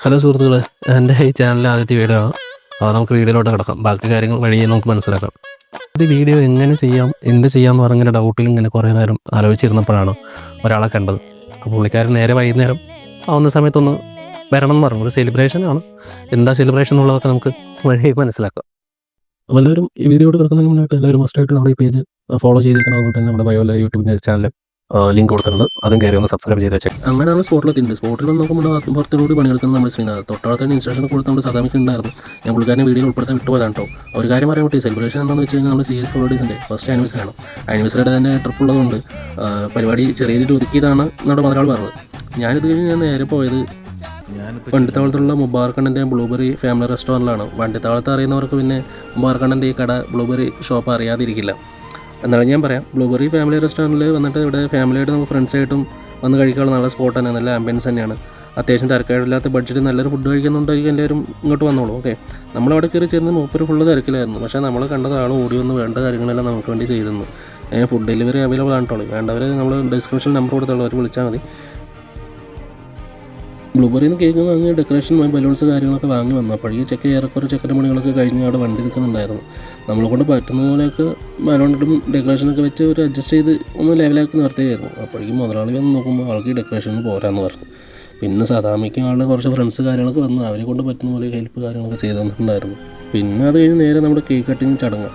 Hello സുഹൃത്തുക്കളെ, എൻ്റെ ഈ ചാനലിലെ ആദ്യത്തെ വീഡിയോ ആണ്. നമുക്ക് വീഡിയോയിലോട്ട് കിടക്കാം. ബാക്കി കാര്യങ്ങൾ വഴിയെ നമുക്ക് മനസ്സിലാക്കാം. ഇത് വീഡിയോ എങ്ങനെ ചെയ്യാം, എന്ത് ചെയ്യാമെന്ന് പറഞ്ഞിങ്ങനെ ഡൗട്ടിൽ ഇങ്ങനെ കുറേ നേരം ആലോചിച്ചിരുന്നപ്പോഴാണ് ഒരാളെ കണ്ടത്. അപ്പോൾ പുള്ളിക്കാരൻ നേരെ വൈകുന്നേരം ആവുന്ന സമയത്തൊന്ന് വരണം എന്ന് പറഞ്ഞു. ഒരു സെലിബ്രേഷനാണ്. എന്താ സെലിബ്രേഷൻ എന്നുള്ളതൊക്കെ നമുക്ക് വഴിയെ മനസ്സിലാക്കാം. അപ്പോൾ എല്ലാവരും ഈ വീഡിയോയോട് കിടക്കുന്നതിന് മുന്നായിട്ട് എല്ലാവരും മസ്റ്റായിട്ട് നമ്മുടെ ഈ പേജ് ഫോളോ ചെയ്തിരിക്കണം. അതുപോലെ തന്നെ നമ്മുടെ ബയോയിലെ യൂട്യൂബിൻ്റെ ചാനൽ ലിങ്ക് കൊടുത്തിട്ടുണ്ട്. അതും കയറി ഒന്ന് സബ്സ്ക്രൈബ് ചെയ്ത് വെച്ചേക്കാം. അങ്ങനെ നമ്മൾ സ്പോട്ടിലെത്തിയിട്ടുണ്ട്. സ്പോട്ടിൽ വന്ന് നോക്കുമ്പോൾ പുറത്തോട് പണിയെടുക്കുന്നത് നമ്മൾ ശ്രീനാഥ്. തൊട്ടടുത്തന്നെ ഇൻസ്ട്രക്ഷൻ കൊടുത്ത് നമ്മൾ സാധാരണക്കുണ്ടായിരുന്നു. ഞാൻ പുള്ളിക്കാരനെ വീഡിയോ ഉൾപ്പെടുത്താൻ വിട്ടുപോയതാണ് കേട്ടോ. ഒരു കാര്യം പറയാൻ പറ്റി, സെലിബ്രേഷൻ എന്താണെന്ന് വെച്ച് കഴിഞ്ഞാൽ നമ്മൾ CS ഹോളിഡേയ്സിൻ്റെ ഫസ്റ്റ് ആനിവേഴ്സറി ആണ്. ആനിവേഴ്സറിയുടെ തന്നെ ട്രിപ്പ് ഉള്ളതുകൊണ്ട് പരിപാടി ചെറിയ രീതിയിൽ ഒരുക്കിയതാണ് നമ്മുടെ മുതലാളി പറഞ്ഞത്. ഞാനിത് കഴിഞ്ഞ് ഞാൻ നേരെ പോയത് വണ്ടിത്താവളത്തുള്ള മുബാർക്കണ്ണൻ്റെ ബ്ലൂബെറി ഫാമിലി റെസ്റ്റോറൻറ്റിലാണ്. വണ്ടിത്താവളത്ത് അറിയുന്നവർക്ക് പിന്നെ മുബാർക്കണ്ണൻ്റെ ഈ കട ബ്ലൂബെറി ഷോപ്പ് അറിയാതിരിക്കില്ല. എന്നാലും ഞാൻ പറയാം, ബ്ലൂബെറി ഫാമിലി റെസ്റ്റോറൻറ്റിൽ വന്നിട്ട് ഇവിടെ ഫാമിലിയായിട്ട് നമുക്ക് ഫ്രണ്ട്സായിട്ടും വന്ന് കഴിക്കാനുള്ള നല്ല സ്പോട്ട് തന്നെ, നല്ല ആംബിയൻസ് തന്നെയാണ്. അത്യാവശ്യം തിരക്കായില്ലാത്ത ബഡ്ജറ്റ് നല്ലൊരു ഫുഡ് കഴിക്കുന്നുണ്ടെങ്കിൽ എല്ലാവരും ഇങ്ങോട്ട് വന്നോളൂ. ഓക്കെ, നമ്മളവിടെ കയറി ചേർന്ന് മൂപ്പര് ഫുള്ള് തിരക്കിലായിരുന്നു. പക്ഷേ നമ്മൾ കണ്ടത് ആൾ ഓടി വന്ന് വേണ്ട കാര്യങ്ങളെല്ലാം നമുക്ക് വേണ്ടി ചെയ്തിരുന്നു. ഫുഡ് ഡെലിവറി അവൈലബിൾ ആണിട്ടുള്ളൂ. വേണ്ടവർ നമ്മൾ ഡിസ്ക്രിപ്ഷൻ നമ്പർ കൊടുത്തുള്ളവർ വിളിച്ചാൽ മതി. ബ്ലൂബെറിന്ന് കേക്ക് വാങ്ങി ഡെക്കറേഷൻ ബലൂൺസ് കാര്യങ്ങളൊക്കെ വാങ്ങി വന്നപ്പോഴേക്കും ഏറെക്കുറെ ചെക്കൻ്റെ മണികളൊക്കെ കഴിഞ്ഞ് അവിടെ വണ്ടി നിൽക്കുന്നുണ്ടായിരുന്നു. നമ്മളെ കൊണ്ട് പറ്റുന്ന പോലെയൊക്കെ ബലൂണിട്ടും ഡെക്കറേഷനൊക്കെ വെച്ച് ഒരു അഡ്ജസ്റ്റ് ചെയ്ത് ഒന്ന് ലെവലാക്കി നിർത്തുകയായിരുന്നു. അപ്പോഴേക്കും മുതലാളി വന്ന് നോക്കുമ്പോൾ ആൾക്ക് ഡെക്കറേഷൻ പോരാന്ന് പറഞ്ഞു. പിന്നെ സദാമിക്ക് ആളുടെ കുറച്ച് ഫ്രണ്ട്സ് കാര്യങ്ങളൊക്കെ വന്ന് അവരെ കൊണ്ട് പറ്റുന്ന പോലെ ഹെൽപ്പ് കാര്യങ്ങളൊക്കെ ചെയ്തു തന്നിട്ടുണ്ടായിരുന്നു. പിന്നെ അത് കഴിഞ്ഞ് നേരെ നമ്മുടെ കേക്ക് കട്ടിങ് ചടങ്ങ്.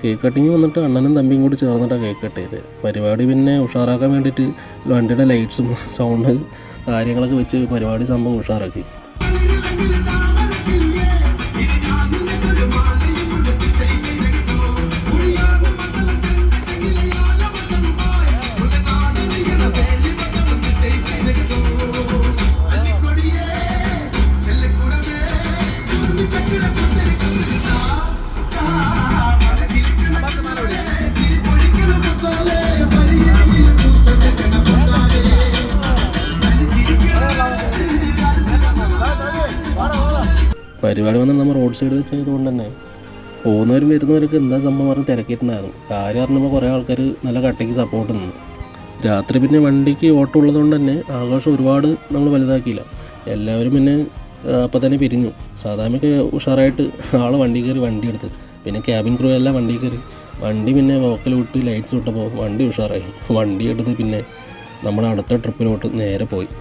കേക്ക് കട്ടിങ് വന്നിട്ട് അണ്ണനും തമ്പിയും കൂടി ചേർന്നിട്ടാണ് കേക്ക് കട്ട് ചെയ്ത് പരിപാടി. പിന്നെ ഉഷാറാക്കാൻ വേണ്ടിയിട്ട് വണ്ടിയുടെ ലൈറ്റ്സും സൗണ്ട് കാര്യങ്ങളൊക്കെ വെച്ച് പരിപാടി സംഭവം ഉഷാറാക്കി. പരിപാടി വന്നാൽ നമ്മൾ റോഡ് സൈഡ് വെച്ചതുകൊണ്ട് തന്നെ പോകുന്നവരും വരുന്നവരൊക്കെ എന്താ സംഭവം പറഞ്ഞ് തിരക്കിയിട്ടുണ്ടായിരുന്നു. കാര്യം അറിഞ്ഞപ്പോൾ കുറേ ആൾക്കാർ നല്ല കട്ടയ്ക്ക് സപ്പോർട്ട് നിന്നു. രാത്രി പിന്നെ വണ്ടിക്ക് ഓട്ടം ഉള്ളതുകൊണ്ട് തന്നെ ആഘോഷം ഒരുപാട് നമ്മൾ വലുതാക്കിയില്ല. എല്ലാവരും പിന്നെ അപ്പം തന്നെ പിരിഞ്ഞു. സാധാരണയൊക്കെ ഉഷാറായിട്ട് വണ്ടി കയറി വണ്ടി എടുത്ത്, പിന്നെ ക്യാബിൻ ക്രൂ എല്ലാം വണ്ടി കയറി വണ്ടി പിന്നെ വോക്കൽ വിട്ട് ലൈറ്റ്സ് വിട്ടപ്പോൾ വണ്ടി ഉഷാറായി. വണ്ടി എടുത്ത് പിന്നെ നമ്മുടെ അടുത്ത ട്രിപ്പിലോട്ട് നേരെ പോയി.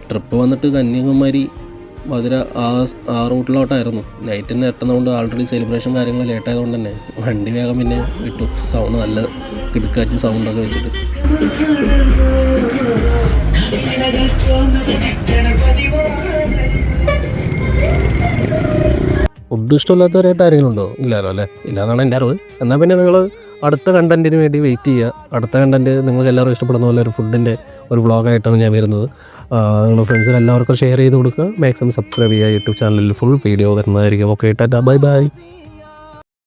ട്രിപ്പ് വന്നിട്ട് കന്യാകുമാരി മധുര ആ റൂട്ടിലോട്ടായിരുന്നു. നൈറ്റ് തന്നെ എത്തുന്നതുകൊണ്ട് ആൾറെഡി സെലിബ്രേഷൻ കാര്യങ്ങൾ ലേറ്റായതുകൊണ്ട് തന്നെ വണ്ടി വേഗം പിന്നെ വിട്ടു. സൗണ്ട് നല്ല കിടുക്കാച്ച് സൗണ്ടൊക്കെ വെച്ചിട്ട്. ഫുഡ് ഇഷ്ടമില്ലാത്തവരായിട്ട് ആരെങ്കിലും ഉണ്ടോ? ഇല്ലല്ലോ അല്ലേ? ഇല്ലയെന്നാണ് എൻ്റെ അറിവ്. എന്നാൽ പിന്നെ നിങ്ങൾ അടുത്ത കണ്ടൻറ്റിന് വേണ്ടി വെയിറ്റ് ചെയ്യുക. അടുത്ത കണ്ടൻറ്റ് നിങ്ങൾക്ക് എല്ലാവരും ഇഷ്ടപ്പെടുന്ന പോലെ ഒരു ഫുഡിൻ്റെ ഒരു വ്ളോഗായിട്ടാണ് ഞാൻ വരുന്നത്. നിങ്ങളുടെ ഫ്രണ്ട്സിന് എല്ലാവർക്കും ഷെയർ ചെയ്ത് കൊടുക്കുക. മാക്സിമം സബ്സ്ക്രൈബ് ചെയ്യുക. യൂട്യൂബ് ചാനലിൽ ഫുൾ വീഡിയോ വരുന്നതായിരിക്കും. Okay, Tata, bye bye.